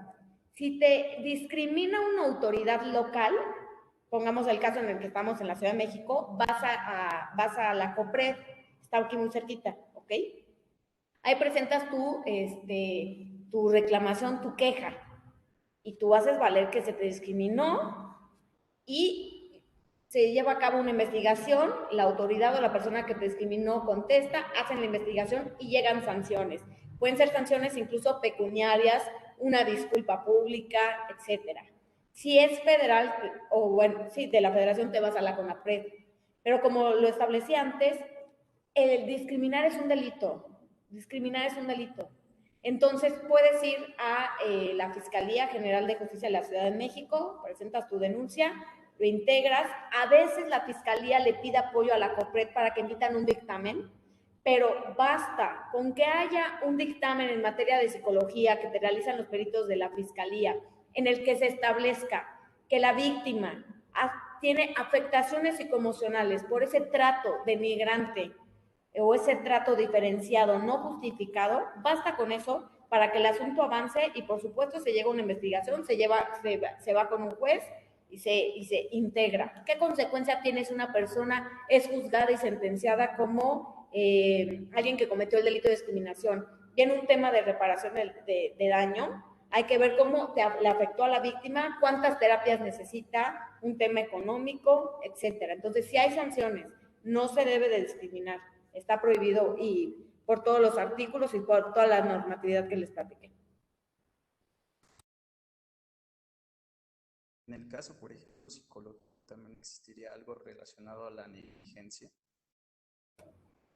Si te discrimina una autoridad local, pongamos el caso en el que estamos en la Ciudad de México, vas a la COPRED, está aquí muy cerquita, ¿ok? Ahí presentas tu reclamación, tu queja, y tú haces valer que se te discriminó y se lleva a cabo una investigación, la autoridad o la persona que te discriminó contesta, hacen la investigación y llegan sanciones. Pueden ser sanciones incluso pecuniarias, una disculpa pública, etcétera. Si es federal, o bueno, sí, de la federación te vas a la CONAPRED, pero como lo establecí antes, el discriminar es un delito. Discriminar es un delito. Entonces puedes ir a la Fiscalía General de Justicia de la Ciudad de México, presentas tu denuncia, lo integras. A veces la Fiscalía le pide apoyo a la COPRED para que emitan un dictamen, pero basta con que haya un dictamen en materia de psicología que te realizan los peritos de la Fiscalía, en el que se establezca que la víctima tiene afectaciones psicoemocionales por ese trato denigrante o ese trato diferenciado no justificado, basta con eso para que el asunto avance y por supuesto se llega a una investigación, se va con un juez y se integra. ¿Qué consecuencia tiene si una persona es juzgada y sentenciada como alguien que cometió el delito de discriminación? Viene un tema de reparación de daño, hay que ver cómo le afectó a la víctima, cuántas terapias necesita, un tema económico, etcétera. Entonces, si hay sanciones, no se debe de discriminar. Está prohibido y por todos los artículos y por toda la normatividad que les platiqué. En el caso, por ejemplo, psicológico, ¿también existiría algo relacionado a la negligencia?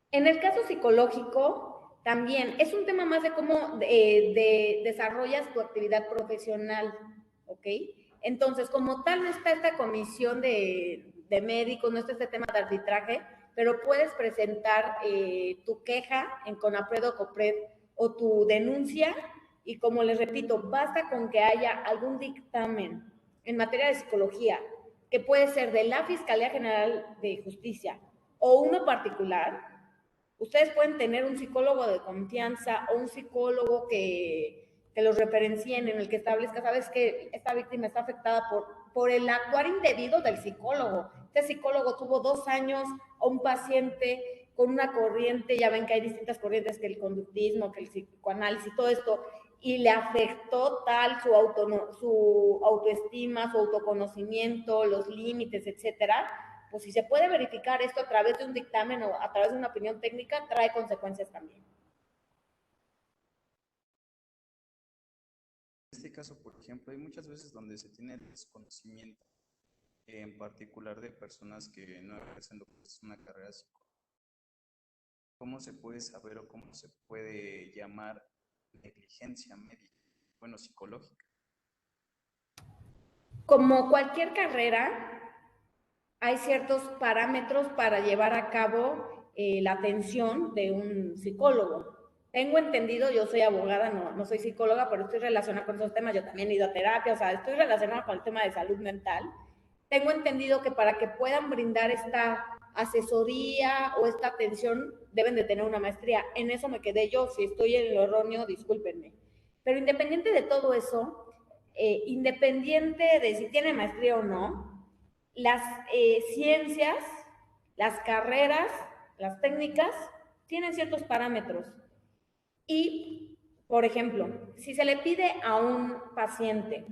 En el caso psicológico, también es un tema más de cómo desarrollas tu actividad profesional, ¿ok? Entonces, como tal, no está esta comisión de médicos, no está este tema de arbitraje, pero puedes presentar tu queja en CONAPRED o COPRED o tu denuncia y como les repito, basta con que haya algún dictamen en materia de psicología que puede ser de la Fiscalía General de Justicia o uno particular. Ustedes pueden tener un psicólogo de confianza o un psicólogo que los referencien, en el que establezca, sabes que esta víctima está afectada por el actuar indebido del psicólogo. Este psicólogo tuvo 2 años a un paciente con una corriente, ya ven que hay distintas corrientes, que el conductismo, que el psicoanálisis, todo esto, y le afectó tal su autoestima, su autoconocimiento, los límites, etcétera, pues si se puede verificar esto a través de un dictamen o a través de una opinión técnica, trae consecuencias también. En este caso, por ejemplo, hay muchas veces donde se tiene desconocimiento, en particular de personas que no ejercen lo que es una carrera psicológica. ¿Cómo se puede saber o cómo se puede llamar negligencia médica, bueno, psicológica? Como cualquier carrera, hay ciertos parámetros para llevar a cabo la atención de un psicólogo. Tengo entendido, yo soy abogada, no soy psicóloga, pero estoy relacionada con esos temas, yo también he ido a terapia, o sea, estoy relacionada con el tema de salud mental. Tengo entendido que para que puedan brindar esta asesoría o esta atención, deben de tener una maestría. En eso me quedé yo, si estoy en lo erróneo, discúlpenme. Pero independiente de todo eso, independiente de si tiene maestría o no, las ciencias, las carreras, las técnicas, tienen ciertos parámetros. Y, por ejemplo, si se le pide a un paciente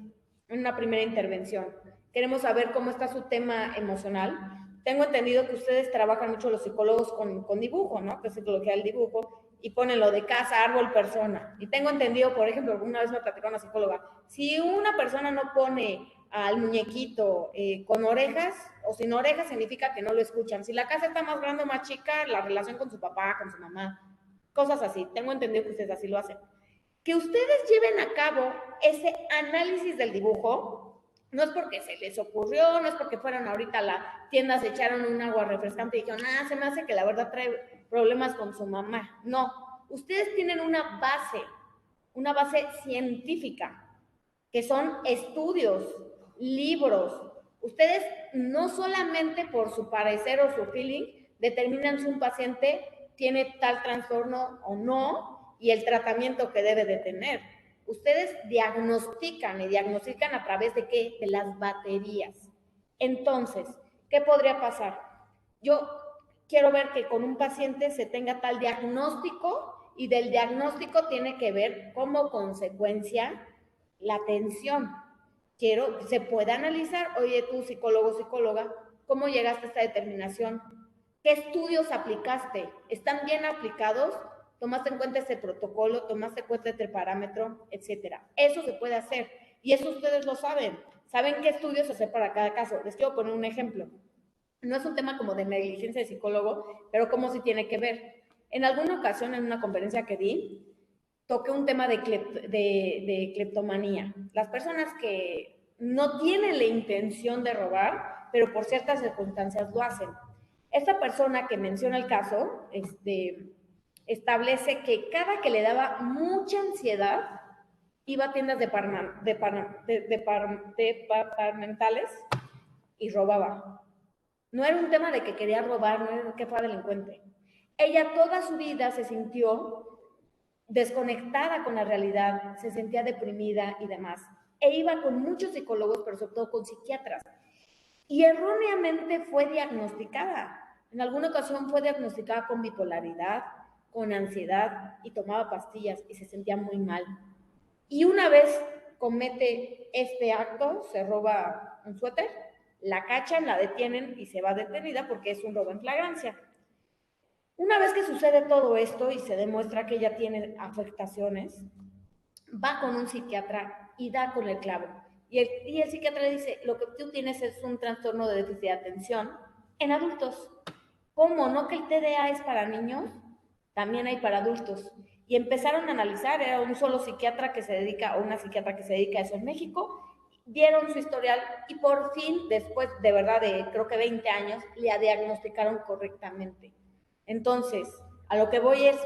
en una primera intervención, queremos saber cómo está su tema emocional. Tengo entendido que ustedes trabajan mucho los psicólogos con dibujo, ¿no? Que es psicología del dibujo, y ponen lo de casa, árbol, persona. Y tengo entendido, por ejemplo, una vez me platicó una psicóloga, si una persona no pone al muñequito con orejas o sin orejas, significa que no lo escuchan. Si la casa está más grande o más chica, la relación con su papá, con su mamá, cosas así. Tengo entendido que ustedes así lo hacen. Que ustedes lleven a cabo ese análisis del dibujo, no es porque se les ocurrió, no es porque fueron ahorita a la tienda, se echaron un agua refrescante y dijeron, se me hace que la verdad trae problemas con su mamá. No, ustedes tienen una base científica, que son estudios, libros. Ustedes no solamente por su parecer o su feeling determinan si un paciente tiene tal trastorno o no y el tratamiento que debe de tener. Ustedes diagnostican y diagnostican a través de ¿qué? De las baterías. Entonces, ¿qué podría pasar? Yo quiero ver que con un paciente se tenga tal diagnóstico y del diagnóstico tiene que ver como consecuencia la atención. Se puede analizar, oye, tú psicólogo, psicóloga, ¿cómo llegaste a esta determinación? ¿Qué estudios aplicaste? ¿Están bien aplicados? ¿Tomaste en cuenta este protocolo? ¿Tomaste en cuenta este parámetro? Etcétera. Eso se puede hacer y eso ustedes lo saben. ¿Saben qué estudios hacer para cada caso? Les quiero poner un ejemplo. No es un tema como de negligencia de psicólogo, pero como si tiene que ver. En alguna ocasión, en una conferencia que di, toqué un tema de cleptomanía. Las personas que no tienen la intención de robar, pero por ciertas circunstancias lo hacen. Esta persona que menciona el caso, establece que cada que le daba mucha ansiedad, iba a tiendas departamentales y robaba. No era un tema de que quería robar, no era que fuera delincuente. Ella toda su vida se sintió desconectada con la realidad, se sentía deprimida y demás. E iba con muchos psicólogos, pero sobre todo con psiquiatras. Y erróneamente fue diagnosticada. En alguna ocasión fue diagnosticada con bipolaridad, con ansiedad y tomaba pastillas y se sentía muy mal. Y una vez comete este acto, se roba un suéter, la cachan, la detienen y se va detenida porque es un robo en flagrancia. Una vez que sucede todo esto y se demuestra que ella tiene afectaciones, va con un psiquiatra y da con el clavo. Y el psiquiatra le dice, lo que tú tienes es un trastorno de déficit de atención en adultos. ¿Cómo? ¿No que el TDA es para niños? También hay para adultos. Y empezaron a analizar, era un solo psiquiatra que se dedica, o una psiquiatra que se dedica a eso en México, vieron su historial y por fin, después de verdad de creo que 20 años, le diagnosticaron correctamente. Entonces, a lo que voy es,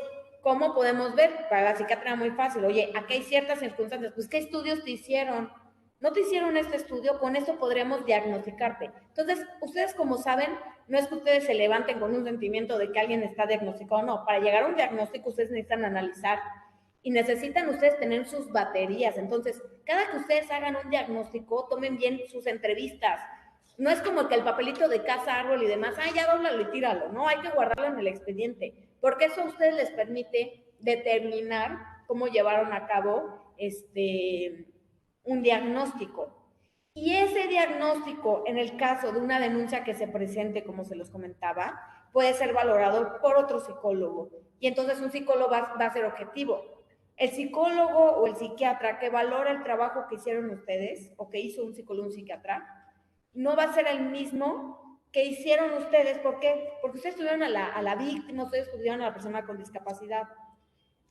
¿cómo podemos ver? Para la psiquiatra muy fácil, oye, aquí hay ciertas circunstancias, pues ¿qué estudios te hicieron? No te hicieron este estudio, con esto podríamos diagnosticarte. Entonces, ustedes como saben, no es que ustedes se levanten con un sentimiento de que alguien está diagnosticado, no, para llegar a un diagnóstico ustedes necesitan analizar y necesitan ustedes tener sus baterías. Entonces, cada que ustedes hagan un diagnóstico, tomen bien sus entrevistas. No es como que el papelito de casa, árbol y demás, ya dóblalo y tíralo, no, hay que guardarlo en el expediente, porque eso a ustedes les permite determinar cómo llevaron a cabo un diagnóstico. Y ese diagnóstico, en el caso de una denuncia que se presente, como se los comentaba, puede ser valorado por otro psicólogo. Y entonces un psicólogo va a ser objetivo. El psicólogo o el psiquiatra que valora el trabajo que hicieron ustedes, o que hizo un psicólogo o un psiquiatra, no va a ser el mismo que hicieron ustedes. ¿Por qué? Porque ustedes estudiaron a la víctima, ustedes estudiaron a la persona con discapacidad.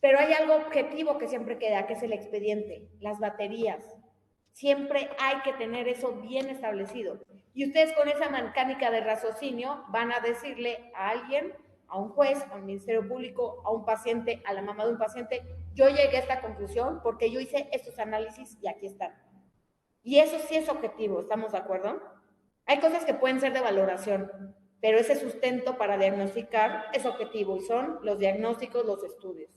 Pero hay algo objetivo que siempre queda, que es el expediente, las baterías. Siempre hay que tener eso bien establecido. Y ustedes con esa mecánica de raciocinio van a decirle a alguien, a un juez, a un ministerio público, a un paciente, a la mamá de un paciente, yo llegué a esta conclusión porque yo hice estos análisis y aquí están. Y eso sí es objetivo, ¿estamos de acuerdo? Hay cosas que pueden ser de valoración, pero ese sustento para diagnosticar es objetivo y son los diagnósticos, los estudios.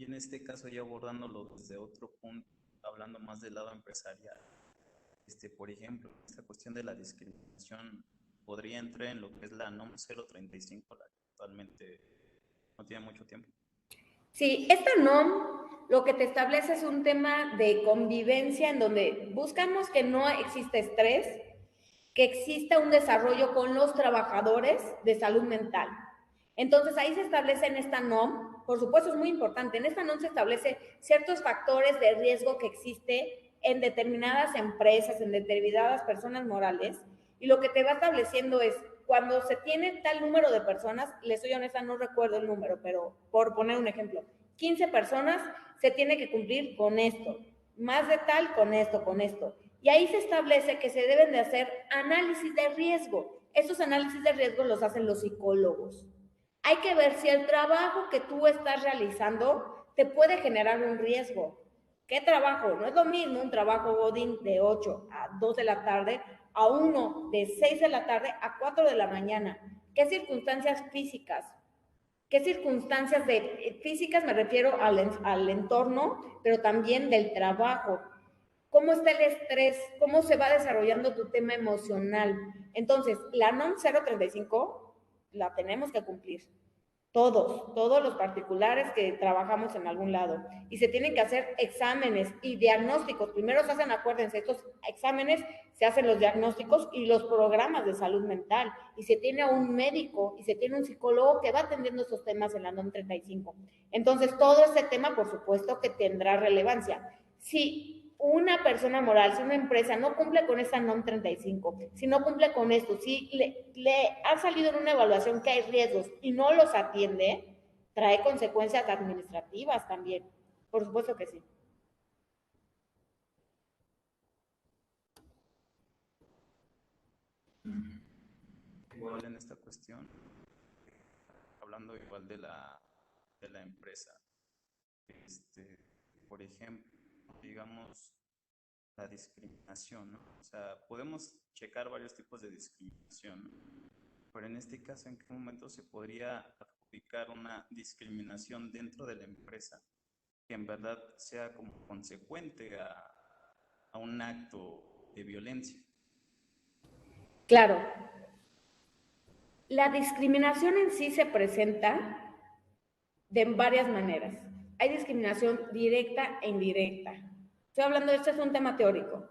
Y en este caso, ya abordándolo desde otro punto, hablando más del lado empresarial, por ejemplo, esta cuestión de la discriminación podría entrar en lo que es la NOM 035, la que actualmente no tiene mucho tiempo. Sí, esta NOM lo que te establece es un tema de convivencia en donde buscamos que no exista estrés, que exista un desarrollo con los trabajadores de salud mental. Entonces ahí se establece en esta NOM, por supuesto es muy importante, en esta NOM se establece ciertos factores de riesgo que existe en determinadas empresas, en determinadas personas morales, y lo que te va estableciendo es, cuando se tiene tal número de personas, les soy honesta, no recuerdo el número, pero por poner un ejemplo, 15 personas, se tiene que cumplir con esto, más de tal con esto, con esto. Y ahí se establece que se deben de hacer análisis de riesgo. Esos análisis de riesgo los hacen los psicólogos. Hay que ver si el trabajo que tú estás realizando te puede generar un riesgo. ¿Qué trabajo? No es lo mismo un trabajo godín de 8 a 2 de la tarde a uno de 6 de la tarde a 4 de la mañana. ¿Qué circunstancias físicas? ¿Qué circunstancias físicas? Me refiero al entorno, pero también del trabajo. ¿Cómo está el estrés? ¿Cómo se va desarrollando tu tema emocional? Entonces, la NOM 035 la tenemos que cumplir. Todos los particulares que trabajamos en algún lado. Y se tienen que hacer exámenes y diagnósticos. Primero se hacen, acuérdense, estos exámenes, se hacen los diagnósticos y los programas de salud mental. Y se tiene a un médico y se tiene un psicólogo que va atendiendo estos temas en la NOM 35. Entonces, todo ese tema, por supuesto, que tendrá relevancia. Si una persona moral, si una empresa no cumple con esa NOM 35, si no cumple con esto, si le ha salido en una evaluación que hay riesgos y no los atiende, trae consecuencias administrativas también. Por supuesto que sí. Igual en esta cuestión, hablando igual de la empresa, por ejemplo, digamos, la discriminación, ¿no? O sea, podemos checar varios tipos de discriminación, ¿no? Pero en este caso, ¿en qué momento se podría adjudicar una discriminación dentro de la empresa que en verdad sea como consecuente a un acto de violencia? Claro. La discriminación en sí se presenta de varias maneras. Hay discriminación directa e indirecta. Estoy hablando, esto es un tema teórico.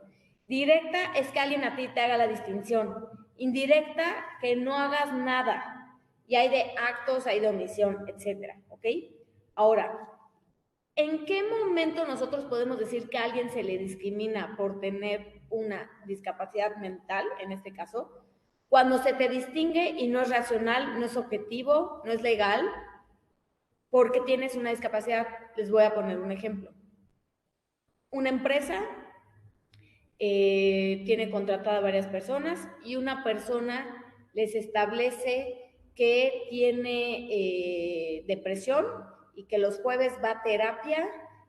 Directa es que alguien a ti te haga la distinción. Indirecta, que no hagas nada. Y hay de actos, hay de omisión, etcétera, ¿ok? Ahora, ¿en qué momento nosotros podemos decir que a alguien se le discrimina por tener una discapacidad mental, en este caso? Cuando se te distingue y no es racional, no es objetivo, no es legal, porque tienes una discapacidad. Les voy a poner un ejemplo. Una empresa tiene contratada a varias personas y una persona les establece que tiene depresión y que los jueves va a terapia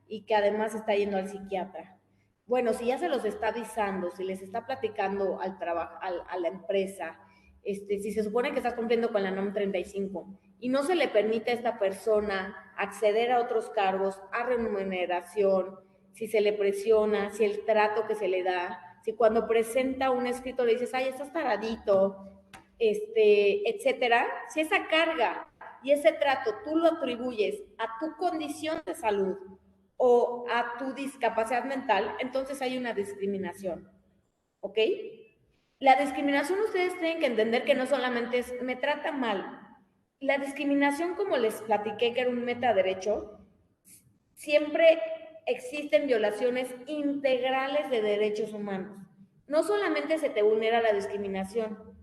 y que además está yendo al psiquiatra. Bueno, si ya se los está avisando, si les está platicando a la empresa, si se supone que estás cumpliendo con la NOM 35 y no se le permite a esta persona acceder a otros cargos, a remuneración, si se le presiona, si el trato que se le da, si cuando presenta un escrito le dices, ay, estás taradito, etcétera, si esa carga y ese trato tú lo atribuyes a tu condición de salud o a tu discapacidad mental, entonces hay una discriminación, ¿ok? La discriminación ustedes tienen que entender que no solamente es me trata mal. La discriminación, como les platiqué que era un metaderecho, siempre existen violaciones integrales de derechos humanos. No solamente se te vulnera la discriminación,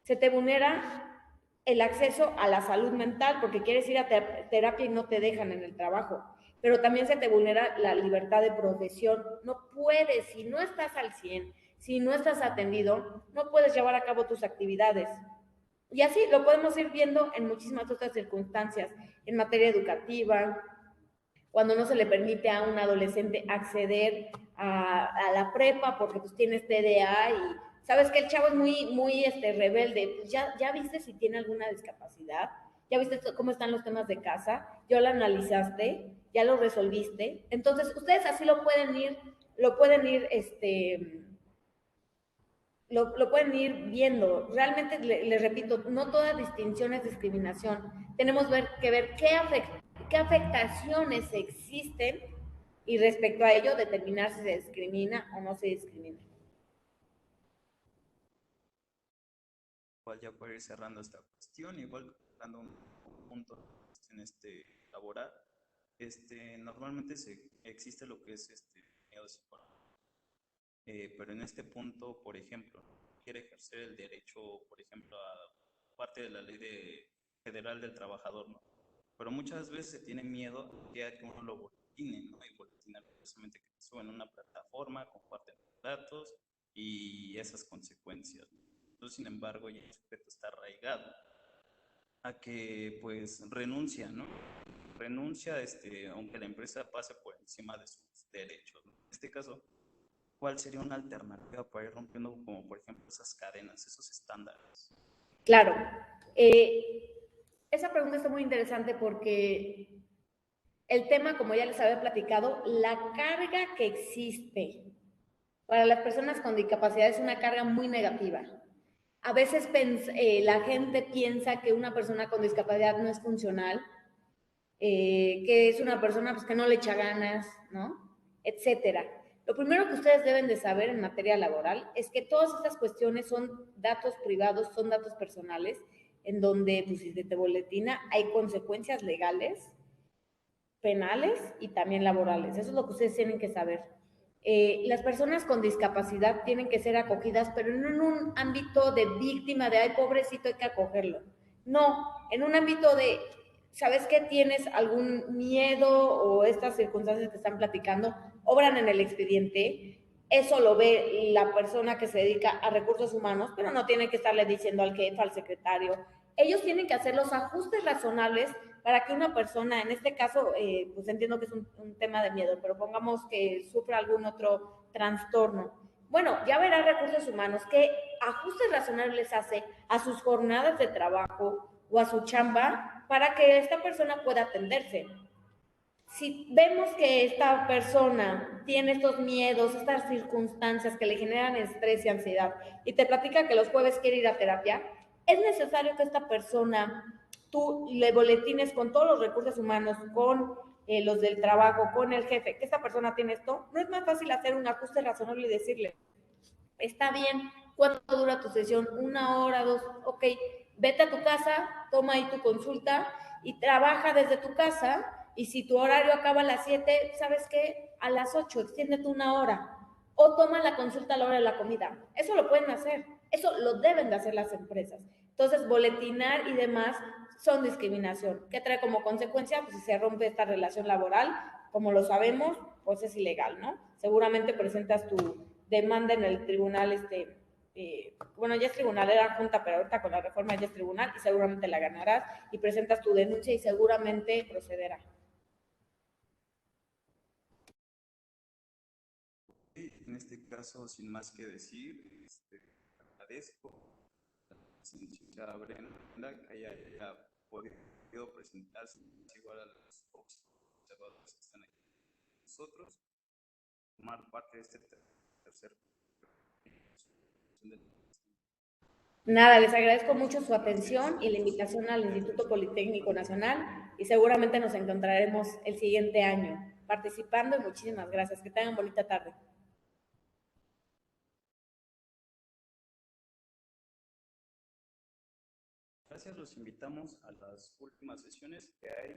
se te vulnera el acceso a la salud mental porque quieres ir a terapia y no te dejan en el trabajo, pero también se te vulnera la libertad de profesión. No puedes, si no estás al 100, si no estás atendido, no puedes llevar a cabo tus actividades. Y así lo podemos ir viendo en muchísimas otras circunstancias, en materia educativa, cuando no se le permite a un adolescente acceder a la prepa porque pues tienes TDA y sabes que el chavo es muy rebelde, pues ya viste si tiene alguna discapacidad, ya viste cómo están los temas de casa, ya lo analizaste, ya lo resolviste, entonces ustedes así lo pueden ir lo pueden ir viendo. Realmente, les repito, no toda distinción es discriminación. Tenemos que ver qué afectaciones existen y respecto a ello determinar si se discrimina o no se discrimina. Igual ya para ir cerrando esta cuestión, igual dando un punto en laboral, normalmente existe lo que es miedo psicológico. Pero en este punto, por ejemplo, quiere ejercer el derecho, por ejemplo, a parte de la federal del trabajador, ¿no? Pero muchas veces se tiene miedo a que uno lo boletine, ¿no? Y boletinar precisamente que te suben a una plataforma, comparten datos y esas consecuencias, ¿no? Entonces, sin embargo, ya el sujeto está arraigado a que, pues, renuncia, ¿no? Renuncia, aunque la empresa pase por encima de sus derechos, ¿no? En este caso, ¿cuál sería una alternativa para ir rompiendo, como por ejemplo, esas cadenas, esos estándares? Claro. Esa pregunta está muy interesante porque el tema, como ya les había platicado, la carga que existe para las personas con discapacidad es una carga muy negativa. A veces la gente piensa que una persona con discapacidad no es funcional, que es una persona pues, que no le echa ganas, ¿no? Etcétera. Lo primero que ustedes deben de saber en materia laboral es que todas estas cuestiones son datos privados, son datos personales, en donde pues, si se te boletina hay consecuencias legales, penales y también laborales. Eso es lo que ustedes tienen que saber. Las personas con discapacidad tienen que ser acogidas, pero no en un ámbito de víctima, de, ay, pobrecito, hay que acogerlo. No, en un ámbito de, ¿sabes qué? ¿Tienes algún miedo o estas circunstancias que están platicando obran en el expediente? Eso lo ve la persona que se dedica a recursos humanos, pero no tiene que estarle diciendo al jefe, al secretario. Ellos tienen que hacer los ajustes razonables para que una persona, en este caso, pues entiendo que es un tema de miedo, pero pongamos que sufra algún otro trastorno. Bueno, ya verá recursos humanos qué ajustes razonables hace a sus jornadas de trabajo o a su chamba para que esta persona pueda atenderse. Si vemos que esta persona tiene estos miedos, estas circunstancias que le generan estrés y ansiedad, y te platica que los jueves quiere ir a terapia, es necesario que esta persona tú le boletines con todos los recursos humanos, con los del trabajo, con el jefe, que esta persona tiene esto. No es más fácil hacer un ajuste razonable y decirle, está bien, ¿cuánto dura tu sesión? 1 hora, 2, ok, vete a tu casa, toma ahí tu consulta y trabaja desde tu casa, y si tu horario acaba a las 7, ¿sabes qué? A las 8, extiéndete 1 hora, o toma la consulta a la hora de la comida. Eso lo pueden hacer, eso lo deben de hacer las empresas. Entonces, boletinar y demás son discriminación. ¿Qué trae como consecuencia? Pues si se rompe esta relación laboral, como lo sabemos, pues es ilegal, ¿no? Seguramente presentas tu demanda en el tribunal, bueno, ya es tribunal, era junta, pero ahorita con la reforma ya es tribunal y seguramente la ganarás y presentas tu denuncia y seguramente procederá. En este caso, sin más que decir, agradezco a la licenciada Brenda que haya podido presentarse igual a los observadores que están aquí con nosotros, formar parte de este tercer Nada, les agradezco mucho su atención y la invitación al Instituto Politécnico Nacional y seguramente nos encontraremos el siguiente año participando y muchísimas gracias. Que tengan bonita tarde. Gracias, los invitamos a las últimas sesiones que hay